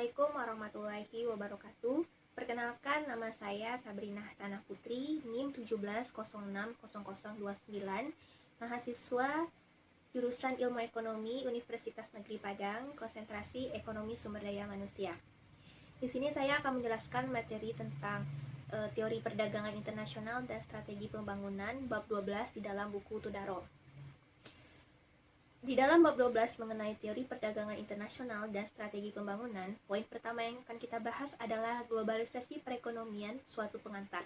Assalamualaikum warahmatullahi wabarakatuh. Perkenalkan, nama saya Sabrina Hasanah Putri, NIM 17060029, mahasiswa jurusan Ilmu Ekonomi Universitas Negeri Padang, konsentrasi Ekonomi Sumber Daya Manusia. Di sini saya akan menjelaskan materi tentang teori perdagangan internasional dan strategi pembangunan bab 12 di dalam buku Tudaro. Di dalam bab 12 mengenai teori perdagangan internasional dan strategi pembangunan, poin pertama yang akan kita bahas adalah globalisasi perekonomian suatu pengantar.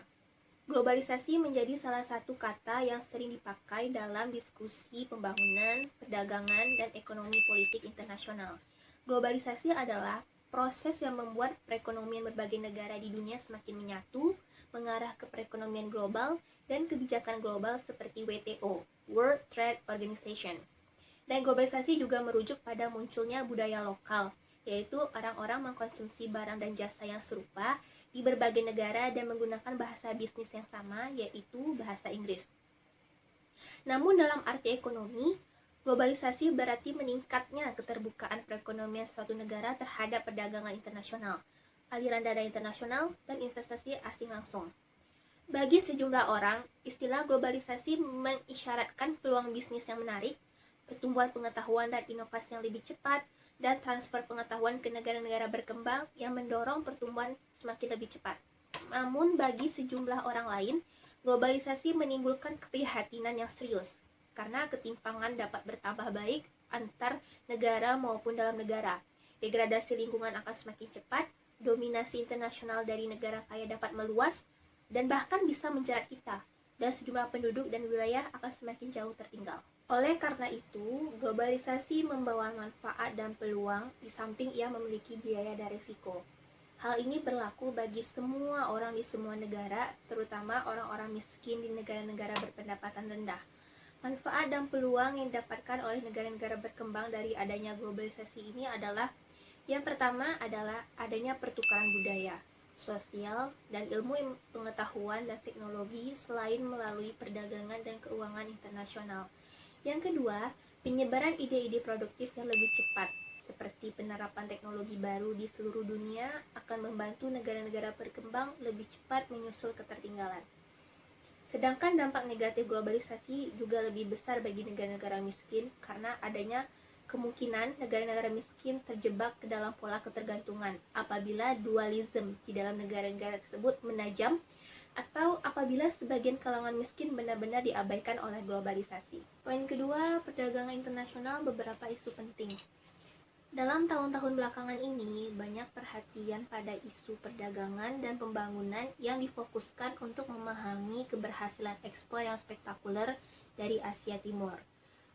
Globalisasi menjadi salah satu kata yang sering dipakai dalam diskusi pembangunan, perdagangan, dan ekonomi politik internasional. Globalisasi adalah proses yang membuat perekonomian berbagai negara di dunia semakin menyatu, mengarah ke perekonomian global, dan kebijakan global seperti WTO, World Trade Organization. Dan globalisasi juga merujuk pada munculnya budaya lokal, yaitu orang-orang mengkonsumsi barang dan jasa yang serupa di berbagai negara dan menggunakan bahasa bisnis yang sama, yaitu bahasa Inggris. Namun dalam arti ekonomi, globalisasi berarti meningkatnya keterbukaan perekonomian suatu negara terhadap perdagangan internasional, aliran dana internasional, dan investasi asing langsung. Bagi sejumlah orang, istilah globalisasi mengisyaratkan peluang bisnis yang menarik, pertumbuhan pengetahuan dan inovasi yang lebih cepat, dan transfer pengetahuan ke negara-negara berkembang yang mendorong pertumbuhan semakin lebih cepat. Namun bagi sejumlah orang lain, globalisasi menimbulkan keprihatinan yang serius, karena ketimpangan dapat bertambah baik antar negara maupun dalam negara. Degradasi lingkungan akan semakin cepat, dominasi internasional dari negara kaya dapat meluas, dan bahkan bisa menjerat kita, dan sejumlah penduduk dan wilayah akan semakin jauh tertinggal. Oleh karena itu, globalisasi membawa manfaat dan peluang di samping ia memiliki biaya dan risiko. Hal ini berlaku bagi semua orang di semua negara, terutama orang-orang miskin di negara-negara berpendapatan rendah. Manfaat dan peluang yang didapatkan oleh negara-negara berkembang dari adanya globalisasi ini adalah: yang pertama adalah adanya pertukaran budaya, sosial, dan ilmu pengetahuan dan teknologi selain melalui perdagangan dan keuangan internasional. Yang kedua, penyebaran ide-ide produktif yang lebih cepat, seperti penerapan teknologi baru di seluruh dunia akan membantu negara-negara berkembang lebih cepat menyusul ketertinggalan. Sedangkan dampak negatif globalisasi juga lebih besar bagi negara-negara miskin karena adanya kemungkinan negara-negara miskin terjebak ke dalam pola ketergantungan apabila dualisme di dalam negara-negara tersebut menajam, atau apabila sebagian kalangan miskin benar-benar diabaikan oleh globalisasi. Poin kedua, perdagangan internasional beberapa isu penting. Dalam tahun-tahun belakangan ini, banyak perhatian pada isu perdagangan dan pembangunan yang difokuskan untuk memahami keberhasilan ekspor yang spektakuler dari Asia Timur.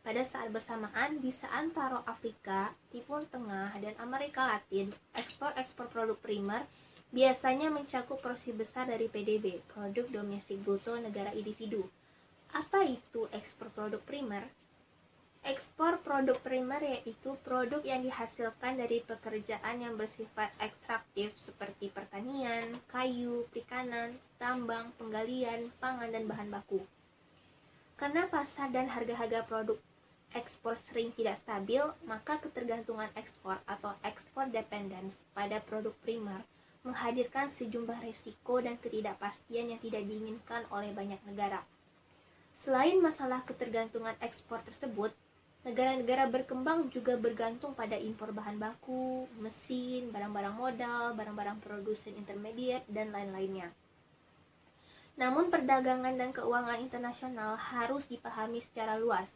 Pada saat bersamaan, di seantero Afrika, Timur Tengah, dan Amerika Latin, ekspor produk primer biasanya mencakup porsi besar dari PDB, produk domestik bruto negara individu. Apa itu ekspor produk primer? Ekspor produk primer yaitu produk yang dihasilkan dari pekerjaan yang bersifat ekstraktif seperti pertanian, kayu, perikanan, tambang, penggalian, pangan, dan bahan baku. Karena pasar dan harga-harga produk ekspor sering tidak stabil, maka ketergantungan ekspor atau ekspor dependence pada produk primer menghadirkan sejumlah risiko dan ketidakpastian yang tidak diinginkan oleh banyak negara. Selain masalah ketergantungan ekspor tersebut, negara-negara berkembang juga bergantung pada impor bahan baku, mesin, barang-barang modal, barang-barang produsen intermediate, dan lain-lainnya. Namun perdagangan dan keuangan internasional harus dipahami secara luas,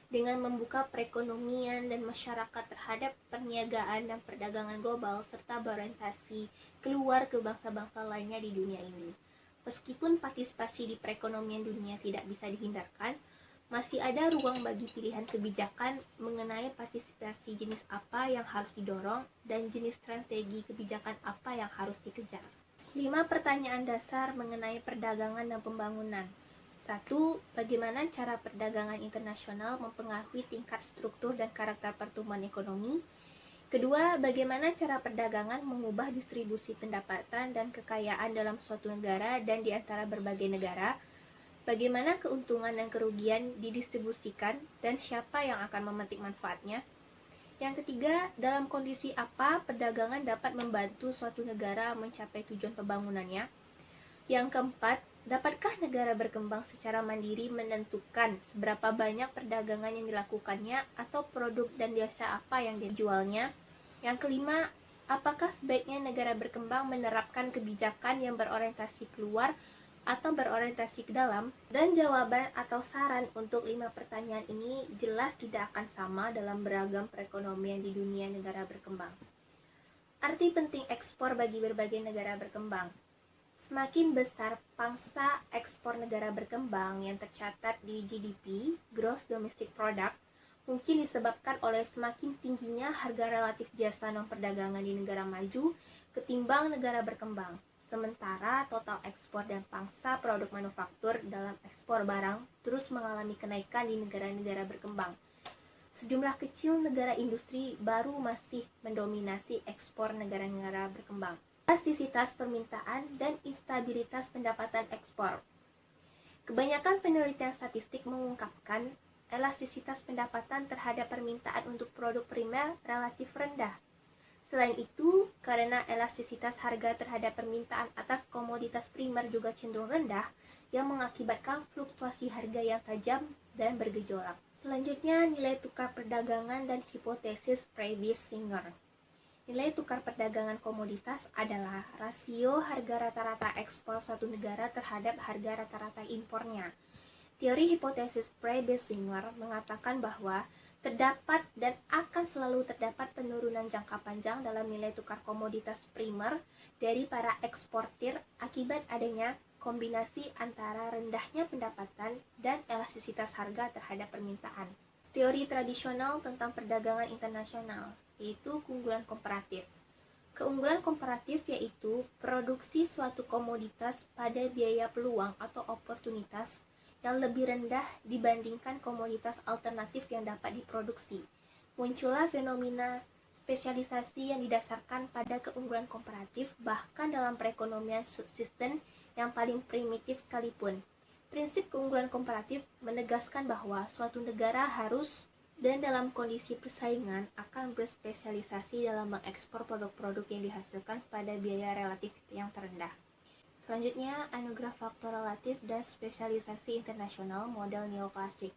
dengan membuka perekonomian dan masyarakat terhadap perniagaan dan perdagangan global serta berorientasi keluar ke bangsa-bangsa lainnya di dunia ini. Meskipun partisipasi di perekonomian dunia tidak bisa dihindarkan, masih ada ruang bagi pilihan kebijakan mengenai partisipasi jenis apa yang harus didorong dan jenis strategi kebijakan apa yang harus dikejar. 5 pertanyaan dasar mengenai perdagangan dan pembangunan. 1. Bagaimana cara perdagangan internasional mempengaruhi tingkat struktur dan karakter pertumbuhan ekonomi? Kedua, bagaimana cara perdagangan mengubah distribusi pendapatan dan kekayaan dalam suatu negara dan di antara berbagai negara? Bagaimana keuntungan dan kerugian didistribusikan dan siapa yang akan memetik manfaatnya? Yang ketiga, dalam kondisi apa perdagangan dapat membantu suatu negara mencapai tujuan pembangunannya? Yang keempat, dapatkah negara berkembang secara mandiri menentukan seberapa banyak perdagangan yang dilakukannya atau produk dan jasa apa yang dijualnya? Yang kelima, apakah sebaiknya negara berkembang menerapkan kebijakan yang berorientasi keluar atau berorientasi ke dalam? Dan jawaban atau saran untuk 5 pertanyaan ini jelas tidak akan sama dalam beragam perekonomian di dunia negara berkembang. Arti penting ekspor bagi berbagai negara berkembang. Semakin besar pangsa ekspor negara berkembang yang tercatat di GDP, Gross Domestic Product, mungkin disebabkan oleh semakin tingginya harga relatif jasa non-perdagangan di negara maju ketimbang negara berkembang. Sementara total ekspor dan pangsa produk manufaktur dalam ekspor barang terus mengalami kenaikan di negara-negara berkembang. Sejumlah kecil negara industri baru masih mendominasi ekspor negara-negara berkembang. Elastisitas permintaan dan instabilitas pendapatan ekspor. Kebanyakan penelitian statistik mengungkapkan elastisitas pendapatan terhadap permintaan untuk produk primer relatif rendah. Selain itu, karena elastisitas harga terhadap permintaan atas komoditas primer juga cenderung rendah, yang mengakibatkan fluktuasi harga yang tajam dan bergejolak. Selanjutnya, nilai tukar perdagangan dan hipotesis Prebisch-Singer. Nilai tukar perdagangan komoditas adalah rasio harga rata-rata ekspor suatu negara terhadap harga rata-rata impornya. Teori hipotesis Prebisch-Singer mengatakan bahwa terdapat dan akan selalu terdapat penurunan jangka panjang dalam nilai tukar komoditas primer dari para eksportir akibat adanya kombinasi antara rendahnya pendapatan dan elastisitas harga terhadap permintaan. Teori tradisional tentang perdagangan internasional, yaitu keunggulan komparatif. Keunggulan komparatif yaitu produksi suatu komoditas pada biaya peluang atau oportunitas yang lebih rendah dibandingkan komoditas alternatif yang dapat diproduksi. Muncullah fenomena spesialisasi yang didasarkan pada keunggulan komparatif bahkan dalam perekonomian subsisten yang paling primitif sekalipun. Prinsip keunggulan komparatif menegaskan bahwa suatu negara harus dan dalam kondisi persaingan akan berspesialisasi dalam mengekspor produk-produk yang dihasilkan pada biaya relatif yang terendah. Selanjutnya, anugerah faktor relatif dan spesialisasi internasional model neoklasik.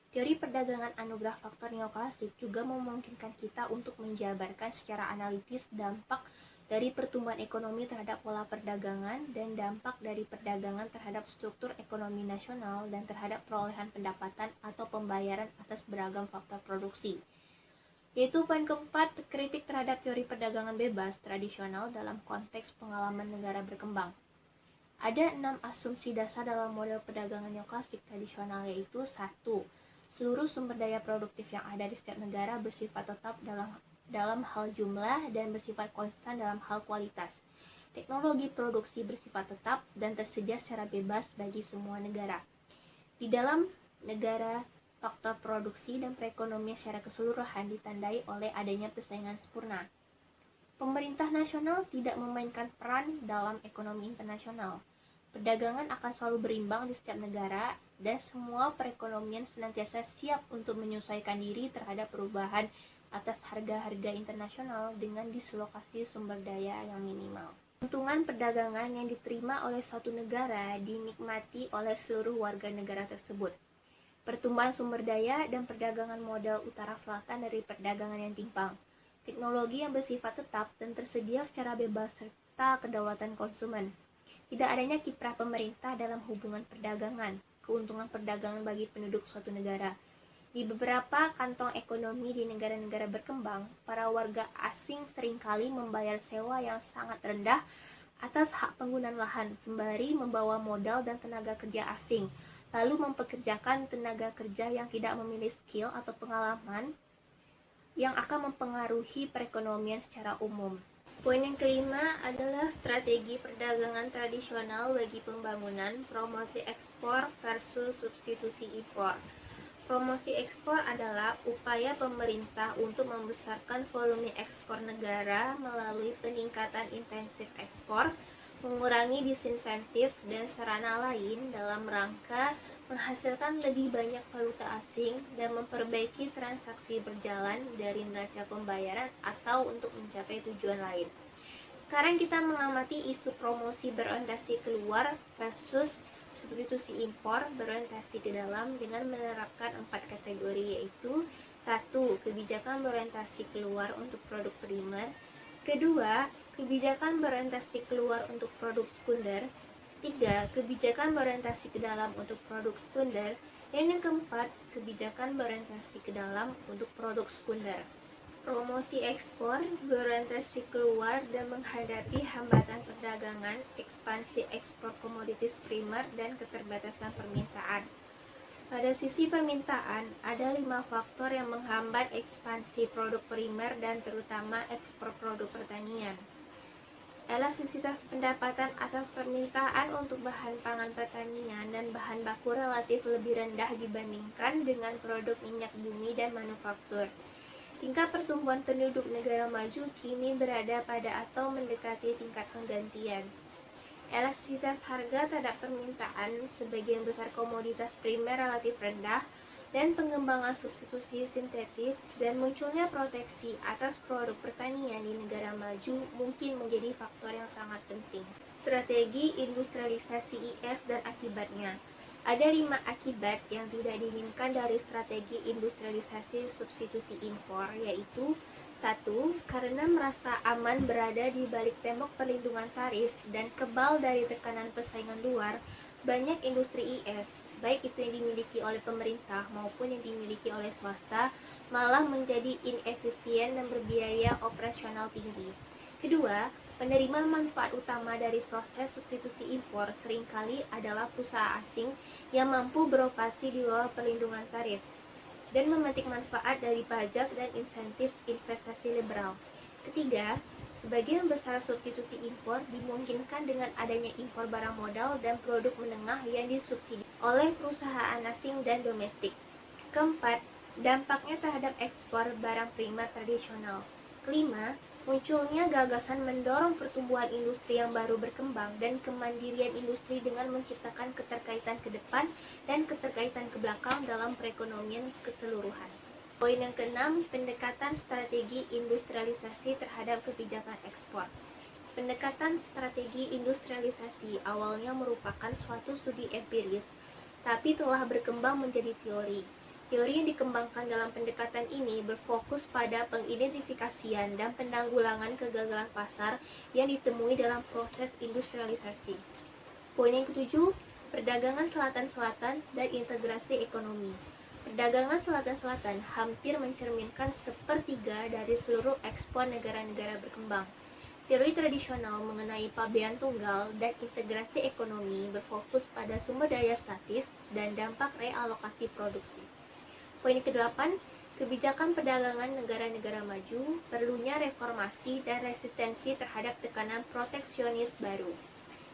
Teori perdagangan anugerah faktor neoklasik juga memungkinkan kita untuk menjabarkan secara analitis dampak dari pertumbuhan ekonomi terhadap pola perdagangan dan dampak dari perdagangan terhadap struktur ekonomi nasional dan terhadap perolehan pendapatan atau pembayaran atas beragam faktor produksi. Yaitu poin keempat, kritik terhadap teori perdagangan bebas tradisional dalam konteks pengalaman negara berkembang. Ada 6 asumsi dasar dalam model perdagangan neoklasik tradisional, yaitu 1. Seluruh sumber daya produktif yang ada di setiap negara bersifat tetap dalam hal jumlah dan bersifat konstan dalam hal kualitas. Teknologi produksi bersifat tetap dan tersedia secara bebas bagi semua negara. Di dalam negara, faktor produksi dan perekonomian secara keseluruhan ditandai oleh adanya persaingan sempurna. Pemerintah nasional tidak memainkan peran dalam ekonomi internasional. Perdagangan akan selalu berimbang di setiap negara dan semua perekonomian senantiasa siap untuk menyesuaikan diri terhadap perubahan atas harga-harga internasional dengan dislokasi sumber daya yang minimal. Keuntungan perdagangan yang diterima oleh suatu negara dinikmati oleh seluruh warga negara tersebut. Pertumbuhan sumber daya dan perdagangan model utara-selatan dari perdagangan yang timpang. Teknologi yang bersifat tetap dan tersedia secara bebas serta kedaulatan konsumen. Tidak adanya kiprah pemerintah dalam hubungan perdagangan, keuntungan perdagangan bagi penduduk suatu negara. Di beberapa kantong ekonomi di negara-negara berkembang, para warga asing seringkali membayar sewa yang sangat rendah atas hak penggunaan lahan, sembari membawa modal dan tenaga kerja asing, lalu mempekerjakan tenaga kerja yang tidak memiliki skill atau pengalaman yang akan mempengaruhi perekonomian secara umum. Poin yang kelima adalah strategi perdagangan tradisional bagi pembangunan, promosi ekspor versus substitusi impor. Promosi ekspor adalah upaya pemerintah untuk membesarkan volume ekspor negara melalui peningkatan intensif ekspor, mengurangi disinsentif dan sarana lain dalam rangka menghasilkan lebih banyak valuta asing, dan memperbaiki transaksi berjalan dari neraca pembayaran atau untuk mencapai tujuan lain. Sekarang kita mengamati isu promosi berorientasi keluar versus substitusi impor berorientasi ke dalam dengan menerapkan 4 kategori, yaitu 1. Kebijakan berorientasi keluar untuk produk primer. Kedua, kebijakan berorientasi keluar untuk produk sekunder. 3. Kebijakan berorientasi ke dalam untuk produk sekunder. Dan yang keempat, kebijakan berorientasi ke dalam untuk produk sekunder. Promosi ekspor berorientasi keluar dan menghadapi hambatan perdagangan, ekspansi ekspor komoditis primer, dan keterbatasan permintaan. Pada sisi permintaan, ada 5 faktor yang menghambat ekspansi produk primer dan terutama ekspor produk pertanian. Elastisitas pendapatan atas permintaan untuk bahan pangan pertanian dan bahan baku relatif lebih rendah dibandingkan dengan produk minyak bumi dan manufaktur. Tingkat pertumbuhan penduduk negara maju kini berada pada atau mendekati tingkat penggantian. Elastisitas harga terhadap permintaan sebagian besar komoditas primer relatif rendah, dan pengembangan substitusi sintetis dan munculnya proteksi atas produk pertanian di negara maju mungkin menjadi faktor yang sangat penting. Strategi industrialisasi IS dan akibatnya. Ada 5 akibat yang tidak diinginkan dari strategi industrialisasi substitusi impor, yaitu 1. Karena merasa aman berada di balik tembok perlindungan tarif dan kebal dari tekanan persaingan luar, banyak industri IS, baik itu yang dimiliki oleh pemerintah maupun yang dimiliki oleh swasta, malah menjadi inefisien dan berbiaya operasional tinggi. Kedua, penerima manfaat utama dari proses substitusi impor seringkali adalah perusahaan asing yang mampu beroperasi di bawah perlindungan tarif dan memetik manfaat dari pajak dan insentif investasi liberal. Ketiga, sebagian besar substitusi impor dimungkinkan dengan adanya impor barang modal dan produk menengah yang disubsidi oleh perusahaan asing dan domestik. Keempat, dampaknya terhadap ekspor barang primer tradisional. Kelima, munculnya gagasan mendorong pertumbuhan industri yang baru berkembang dan kemandirian industri dengan menciptakan keterkaitan ke depan dan keterkaitan ke belakang dalam perekonomian keseluruhan. Poin yang keenam, pendekatan strategi industrialisasi terhadap kebijakan ekspor. Pendekatan strategi industrialisasi awalnya merupakan suatu studi empiris, tapi telah berkembang menjadi teori. Teori yang dikembangkan dalam pendekatan ini berfokus pada pengidentifikasian dan penanggulangan kegagalan pasar yang ditemui dalam proses industrialisasi. Poin yang ketujuh, perdagangan selatan-selatan dan integrasi ekonomi. Perdagangan selatan-selatan hampir mencerminkan sepertiga dari seluruh ekspor negara-negara berkembang. Teori tradisional mengenai pabean tunggal dan integrasi ekonomi berfokus pada sumber daya statis dan dampak realokasi produksi. Poin ke-8, kebijakan perdagangan negara-negara maju, perlunya reformasi dan resistensi terhadap tekanan proteksionis baru.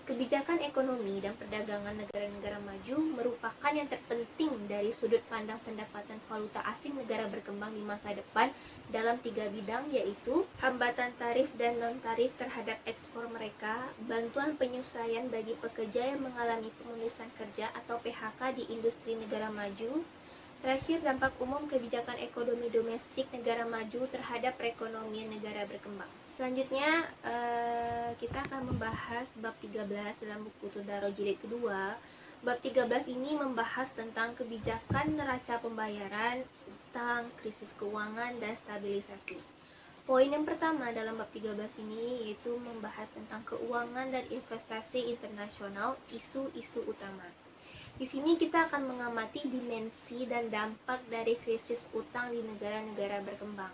Kebijakan ekonomi dan perdagangan negara-negara maju merupakan yang terpenting dari sudut pandang pendapatan valuta asing negara berkembang di masa depan dalam 3 bidang, yaitu hambatan tarif dan non-tarif terhadap ekspor mereka, bantuan penyesuaian bagi pekerja yang mengalami pemutusan kerja atau PHK di industri negara maju. Terakhir, dampak umum kebijakan ekonomi domestik negara maju terhadap perekonomian negara berkembang. Selanjutnya, kita akan membahas bab 13 dalam buku Tudaro jilid kedua. Bab 13 ini membahas tentang kebijakan neraca pembayaran, utang, krisis keuangan, dan stabilisasi. Poin yang pertama dalam bab 13 ini yaitu membahas tentang keuangan dan investasi internasional, isu-isu utama. Di sini kita akan mengamati dimensi dan dampak dari krisis utang di negara-negara berkembang.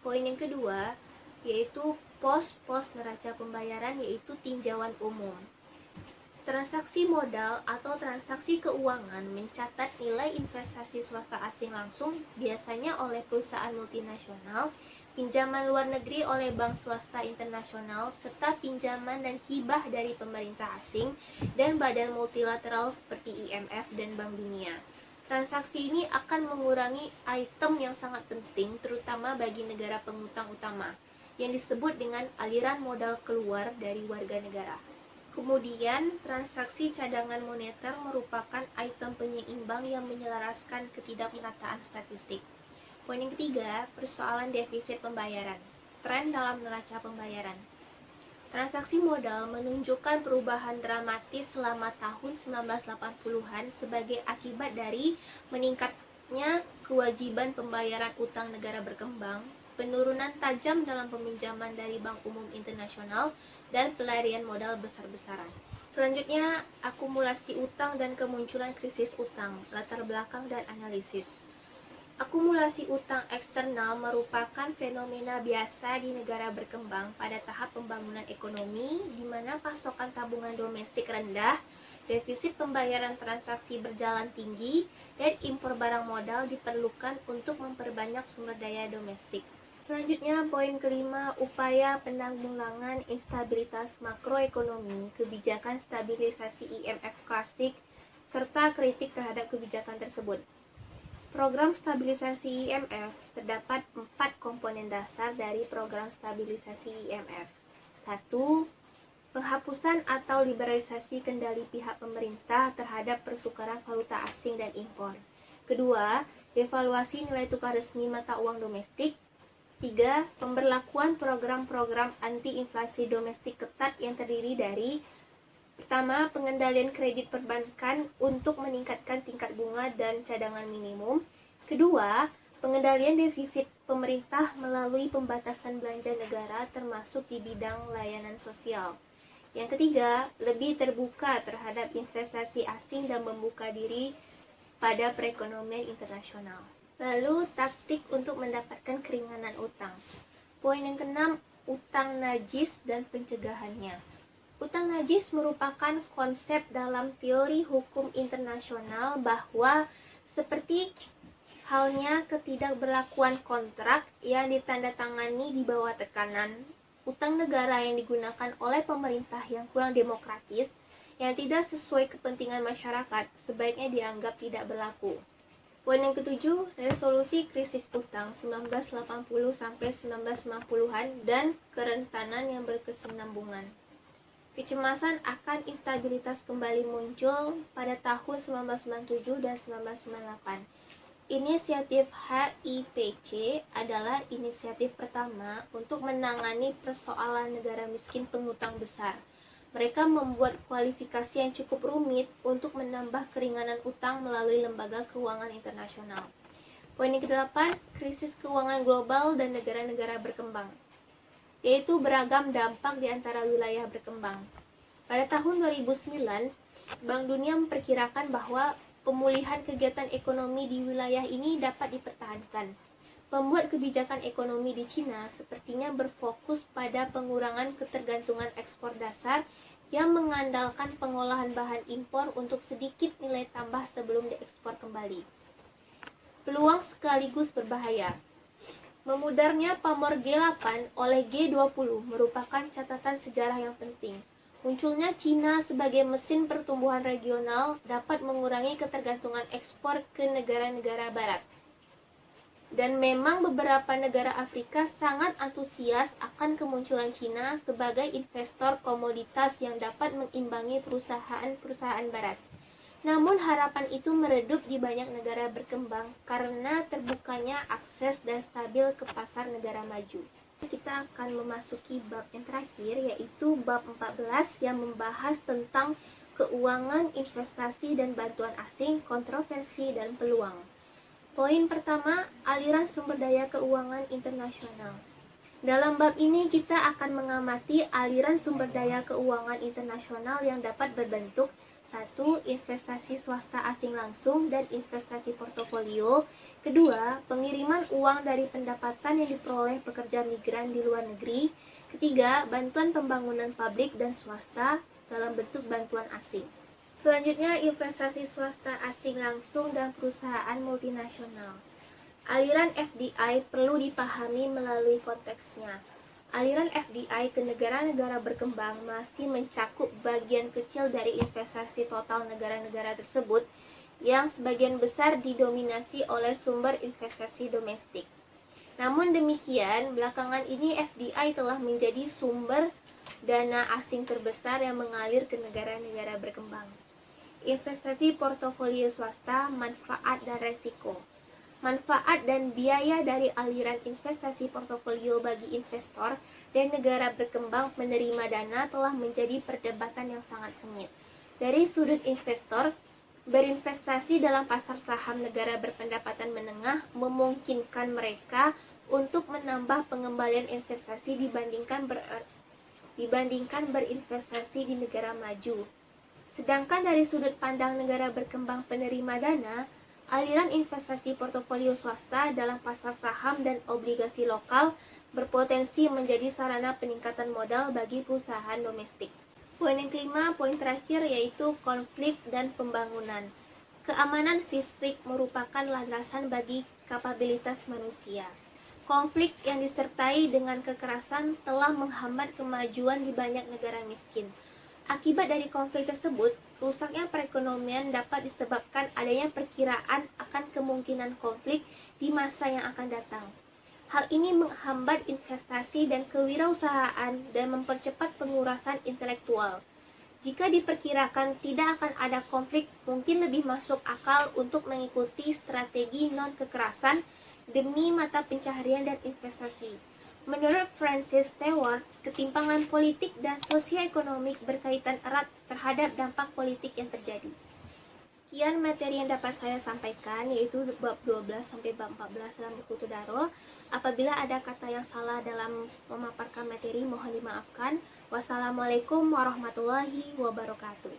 Poin yang kedua yaitu pos-pos neraca pembayaran, yaitu tinjauan umum. Transaksi modal atau transaksi keuangan mencatat nilai investasi swasta asing langsung, biasanya oleh perusahaan multinasional, pinjaman luar negeri oleh bank swasta internasional, serta pinjaman dan hibah dari pemerintah asing dan badan multilateral seperti IMF dan Bank Dunia. Transaksi ini akan mengurangi item yang sangat penting, terutama bagi negara pengutang utama, yang disebut dengan aliran modal keluar dari warga negara. Kemudian, transaksi cadangan moneter merupakan item penyeimbang yang menyelaraskan ketidakmerataan statistik. Poin yang ketiga, persoalan defisit pembayaran. Tren dalam neraca pembayaran. Transaksi modal menunjukkan perubahan dramatis selama tahun 1980-an sebagai akibat dari meningkatnya kewajiban pembayaran utang negara berkembang, penurunan tajam dalam peminjaman dari Bank Umum Internasional, dan pelarian modal besar-besaran. Selanjutnya, akumulasi utang dan kemunculan krisis utang, latar belakang dan analisis. Akumulasi utang eksternal merupakan fenomena biasa di negara berkembang pada tahap pembangunan ekonomi, di mana pasokan tabungan domestik rendah, defisit pembayaran transaksi berjalan tinggi, dan impor barang modal diperlukan untuk memperbanyak sumber daya domestik. Selanjutnya, poin kelima, upaya penanggulangan instabilitas makroekonomi, kebijakan stabilisasi IMF klasik, serta kritik terhadap kebijakan tersebut. Program stabilisasi IMF terdapat 4 komponen dasar dari program stabilisasi IMF. 1. Penghapusan atau liberalisasi kendali pihak pemerintah terhadap pertukaran valuta asing dan impor. Kedua, devaluasi nilai tukar resmi mata uang domestik. 3. Pemberlakuan program-program anti-inflasi domestik ketat yang terdiri dari: pertama, pengendalian kredit perbankan untuk meningkatkan tingkat bunga dan cadangan minimum. Kedua, pengendalian defisit pemerintah melalui pembatasan belanja negara termasuk di bidang layanan sosial. Yang ketiga, lebih terbuka terhadap investasi asing dan membuka diri pada perekonomian internasional. Lalu, taktik untuk mendapatkan keringanan utang. Poin yang keenam, utang najis dan pencegahannya. Utang najis merupakan konsep dalam teori hukum internasional bahwa seperti halnya ketidakberlakuan kontrak yang ditandatangani di bawah tekanan, utang negara yang digunakan oleh pemerintah yang kurang demokratis, yang tidak sesuai kepentingan masyarakat, sebaiknya dianggap tidak berlaku. Poin yang ketujuh, resolusi krisis utang 1980-1990-an dan kerentanan yang berkesinambungan. Kecemasan akan instabilitas kembali muncul pada tahun 1997 dan 1998. Inisiatif HIPC adalah inisiatif pertama untuk menangani persoalan negara miskin pengutang besar. Mereka membuat kualifikasi yang cukup rumit untuk menambah keringanan utang melalui lembaga keuangan internasional. Poin yang ke-8, krisis keuangan global dan negara-negara berkembang, yaitu beragam dampak di antara wilayah berkembang. Pada tahun 2009, Bank Dunia memperkirakan bahwa pemulihan kegiatan ekonomi di wilayah ini dapat dipertahankan. Pembuat kebijakan ekonomi di Cina sepertinya berfokus pada pengurangan ketergantungan ekspor dasar yang mengandalkan pengolahan bahan impor untuk sedikit nilai tambah sebelum diekspor kembali. Peluang sekaligus berbahaya. Memudarnya pamor G8 oleh G20 merupakan catatan sejarah yang penting. Munculnya Cina sebagai mesin pertumbuhan regional dapat mengurangi ketergantungan ekspor ke negara-negara barat. Dan memang beberapa negara Afrika sangat antusias akan kemunculan Cina sebagai investor komoditas yang dapat mengimbangi perusahaan-perusahaan barat. Namun harapan itu meredup di banyak negara berkembang karena terbukanya akses dan stabil ke pasar negara maju. Kita akan memasuki bab yang terakhir, yaitu bab 14 yang membahas tentang keuangan, investasi dan bantuan asing, kontroversi dan peluang. Poin pertama, aliran sumber daya keuangan internasional. Dalam bab ini kita akan mengamati aliran sumber daya keuangan internasional yang dapat berbentuk: 1. Investasi swasta asing langsung dan investasi portofolio. 2. Pengiriman uang dari pendapatan yang diperoleh pekerja migran di luar negeri. 3. Bantuan pembangunan pabrik dan swasta dalam bentuk bantuan asing. Selanjutnya, investasi swasta asing langsung dan perusahaan multinasional. Aliran FDI perlu dipahami melalui konteksnya. Aliran FDI ke negara-negara berkembang masih mencakup bagian kecil dari investasi total negara-negara tersebut, yang sebagian besar didominasi oleh sumber investasi domestik. Namun demikian, belakangan ini FDI telah menjadi sumber dana asing terbesar yang mengalir ke negara-negara berkembang. Investasi portofolio swasta, manfaat dan resiko. Manfaat dan biaya dari aliran investasi portofolio bagi investor dan negara berkembang menerima dana telah menjadi perdebatan yang sangat sengit. Dari sudut investor, berinvestasi dalam pasar saham negara berpendapatan menengah memungkinkan mereka untuk menambah pengembalian investasi dibandingkan berinvestasi di negara maju. Sedangkan dari sudut pandang negara berkembang penerima dana, aliran investasi portofolio swasta dalam pasar saham dan obligasi lokal berpotensi menjadi sarana peningkatan modal bagi perusahaan domestik. Poin yang kelima, poin terakhir, yaitu konflik dan pembangunan. Keamanan fisik merupakan landasan bagi kapabilitas manusia. Konflik yang disertai dengan kekerasan telah menghambat kemajuan di banyak negara miskin. Akibat dari konflik tersebut, rusaknya perekonomian dapat disebabkan adanya perkiraan akan kemungkinan konflik di masa yang akan datang. Hal ini menghambat investasi dan kewirausahaan dan mempercepat pengurasan intelektual. Jika diperkirakan tidak akan ada konflik, mungkin lebih masuk akal untuk mengikuti strategi non-kekerasan demi mata pencaharian dan investasi. Menurut Francis Stewart, ketimpangan politik dan sosioekonomik berkaitan erat terhadap dampak politik yang terjadi. Sekian materi yang dapat saya sampaikan, yaitu bab 12 sampai bab 14 dalam buku Tudaro. Apabila ada kata yang salah dalam memaparkan materi, mohon dimaafkan. Wassalamualaikum warahmatullahi wabarakatuh.